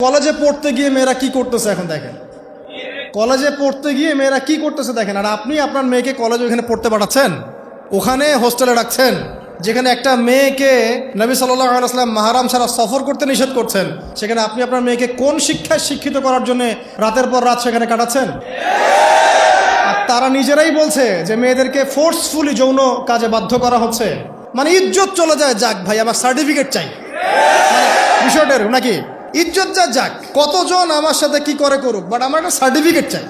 কলেজে পড়তে গিয়ে মেয়েরা কি করতেছে এখন দেখেন, কলেজে পড়তে গিয়ে মেয়েরা কি করতেছে দেখেন। আর আপনি আপনার মেয়েকে কলেজে ওখানে পড়তে পাঠাচ্ছেন, ওখানে হোস্টেলে রাখছেন, যেখানে একটা মেয়েকে নবী সাল্লাল্লাহু আলাইহি ওয়াসাল্লাম মাহরাম ছাড়া সফর করতে নিষেধ করছেন, সেখানে আপনি আপনার মেয়েকে কোন শিক্ষায় শিক্ষিত করার জন্য রাতের পর রাত সেখানে কাটাচ্ছেন? আর তারা নিজেরাই বলছে যে মেয়েদেরকে ফোর্সফুলি যৌন কাজে বাধ্য করা হচ্ছে। মানে ইজ্জত চলে যায়, যাক ভাই আমার সার্টিফিকেট চাই, মানে বিষয়টা এরকম নাকি? ইজ্জত যা যাক, কতজন আমার সাথে কি করে করুক, বাট আমার একটা সার্টিফিকেট চাই,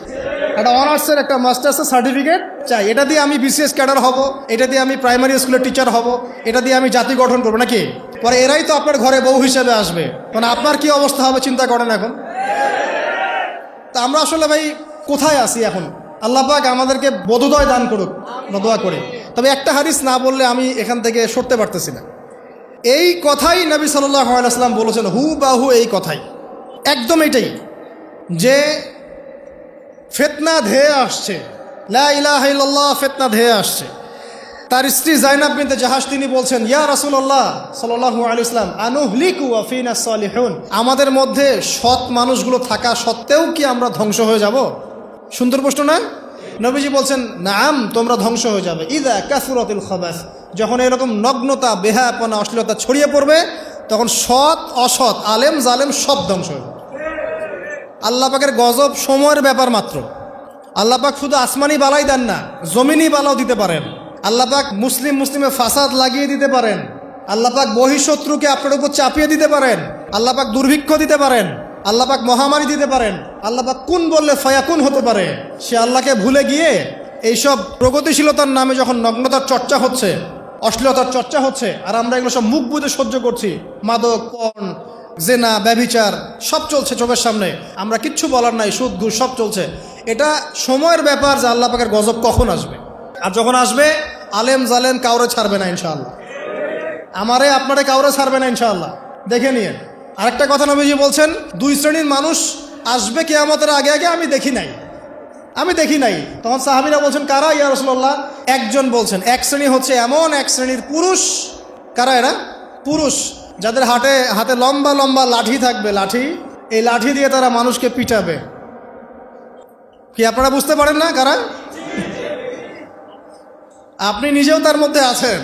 একটা অনার্সের একটা মাস্টার্সের সার্টিফিকেট চাই। এটা দিয়ে আমি বিসিএস ক্যাডার হব, এটা দিয়ে আমি প্রাইমারি স্কুলের টিচার হব, এটা দিয়ে আমি জাতি গঠন করবো নাকি? পরে এরাই তো আপনার ঘরে বউ হিসেবে আসবে, মানে আপনার কি অবস্থা হবে চিন্তা করেন এখন। তা আমরা আসলে ভাই কোথায় আছি এখন? আল্লাহ পাক আমাদেরকে বোধোদয় দান করুক, আমরা দোয়া করি। তবে একটা হাদিস না বললে আমি এখান থেকে সরতে পারতেছি না। এই কথাই নবী সাল্লাল্লাহু আলাইহি ওয়াসাল্লাম বলেছেন, হুবাহু এই কথাই, একদম এটাই, যে ফিতনা ধেয়ে আসছে, লা ইলাহা ইল্লাল্লাহ, ফিতনা ধেয়ে আসছে। তার স্ত্রী জাইনাব বিনতে জাহাশ তিনি বলছেন, ইয়া রাসূলুল্লাহ সাল্লাল্লাহু আলাইহি ওয়াসাল্লাম, আনুহলিকু ওয়া ফিনা সালিহুন, আমাদের মধ্যে সৎ মানুষগুলো থাকা সত্ত্বেও কি আমরা ধ্বংস হয়ে যাব? সুন্দর প্রশ্ন না? নবীজি বলছেন, নাম, তোমরা ধ্বংস হয়ে যাবে। ইদা কাসুরাতিল খাবাস, যখন এরকম নগ্নতা, বেহায়াপনা, অশ্লীলতা ছড়িয়ে পড়বে, তখন সৎ অসৎ, আলেম জালেম সব ধ্বংস হয়ে যাবে। আল্লাহ পাকের গজব সময়ের ব্যাপার মাত্র। আল্লাহ পাক শুধু আসমানি বালাই দেন না, জমিনি বালাও দিতে পারেন। আল্লাহ পাক মুসলিমে ফাসাদ লাগিয়ে দিতে পারেন। আল্লাহ পাক বহিঃশত্রুকে আপনার উপর চাপিয়ে দিতে পারেন। আল্লাহ পাক দুর্ভিক্ষ দিতে পারেন। আল্লাহ পাক মহামারী দিতে পারেন। আল্লাহ পাক কুন বললে ফায়াকুন হতে পারে। সে আল্লাহকে ভুলে গিয়ে এইসব প্রগতিশীলতার নামে যখন নগ্নতার চর্চা হচ্ছে, অশ্লীলতার চর্চা হচ্ছে, আর আমরা এগুলো সব মুখ বুঝে সহ্য করছি, মাদক, পর্ন, জেনা, ব্যভিচার সব চলছে চোখের সামনে, আমরা কিচ্ছু বলার নাই, সুদ ঘুষ সব চলছে। এটা সময়ের ব্যাপার যে আল্লাহ পাকের গজব কখন আসবে। আর যখন আসবে, আলেম জালেম কাউরে ছাড়বে না ইনশাআল্লাহ, আমারে আপনারে কাউরে ছাড়বে না ইনশাআল্লাহ, দেখে নিয়ে। আরেকটা কথা নবীজি বলছেন, দুই শ্রেণীর মানুষ আসবে কিয়ামতের আগে আগে, আমি দেখি নাই। তখন সাহাবীরা বলছেন, কারা ইয়া রাসূলুল্লাহ? একজন বলছেন, এক শ্রেণী হচ্ছে এমন এক শ্রেণীর পুরুষ। কারা এরা? পুরুষ, যাদের হাতে লম্বা লম্বা লাঠি থাকবে, লাঠি, এই লাঠি দিয়ে তারা মানুষকে পিটাবে। কি আপনারা বুঝতে পারেন না কারা? আপনি নিজেও তার মধ্যে আছেন,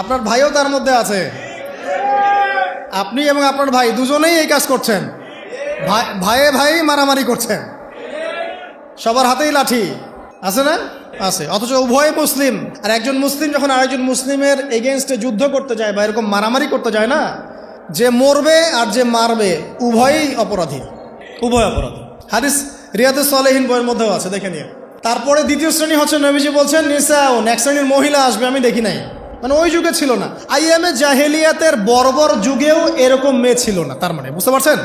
আপনার ভাইও তার মধ্যে আছে। আপনি এবং আপনার ভাই দুজনেই এই কাজ করছেন, ভাইয়ে ভাই মারামারি করছেন, সবার হাতেই লাঠি আছে না? আছে। অথচ উভয় মুসলিম। আর একজন মুসলিম যখন আরেকজন মুসলিমের এগেনস্টে যুদ্ধ করতে যায় বা এরকম মারামারি করতে যায় না, যে মরবে আর যে মারবে উভয়ই অপরাধী, উভয় অপরাধী। হাদিস রিয়াদুস সালেহিন বইয়ের মধ্যেও আছে, দেখে নিয়ে। তারপরে দ্বিতীয় শ্রেণী হচ্ছে, নবীজি বলছেন নিসাউন, এক শ্রেণীর মহিলা আসবে, আমি দেখি নাই, মানে ওই যুগে ছিল না। আইয়ামে জাহেলিয়াতের বর্বর যুগেও এরকম মেয়ে ছিল না। তার মানে বুঝতে পারছেন,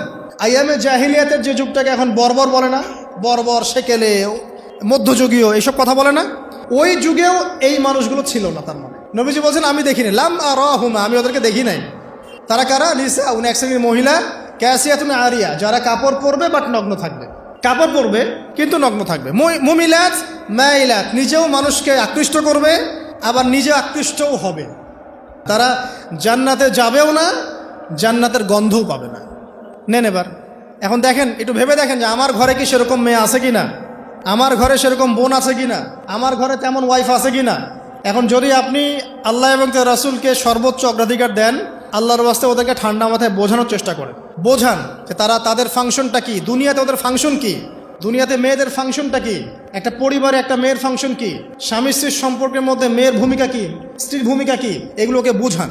আইয়ামে জাহেলিয়াতের যে যুগটাকে এখন বর্বর বলে না, বর্বর, সেকেলে, মধ্যযুগীয় এইসব কথা বলে না, ওই যুগেও এই মানুষগুলো ছিল না। তার মানে নবীজি বলছেন, আমি দেখিনি, লাম আরাহুমা, আমি ওদেরকে দেখি নাই। তারা কারা? নিসাউন, এক শ্রেণীর মহিলা, কাসিয়াতুন আরিয়া, যারা কাপড় পরবে বাট নগ্ন থাকবে, কাপড় পরবে কিন্তু নগ্ন থাকবে। মুমিলাত মাইলাত, নিজেও মানুষকে আকৃষ্ট করবে, আবার নিজে আকৃষ্টও হবে। তারা জান্নাতে যাবেও না, জান্নাতের গন্ধও পাবে না। নেন এবার এখন দেখেন, একটু ভেবে দেখেন যে আমার ঘরে কি সেরকম মেয়ে আছে কি না, আমার ঘরে সেরকম বোন আছে কি না, আমার ঘরে তেমন ওয়াইফ আছে কি না। এখন যদি আপনি আল্লাহ এবং তার রাসূলকে সর্বোচ্চ অগ্রাধিকার দেন, আল্লাহর ওয়াস্তে ওদেরকে ঠান্ডা মাথায় বোঝানোর চেষ্টা করেন, বোঝান যে তাদের ফাংশনটা কি, দুনিয়াতে ওদের ফাংশন কি, দুনিয়াতে মেয়েদের ফাংশনটা কি, একটা পরিবারে একটা মেয়ের ফাংশন কি, স্বামী স্ত্রীর সম্পর্কের মধ্যে মেয়ের ভূমিকা কি, স্ত্রীর ভূমিকা কি, এগুলোকে বুঝান।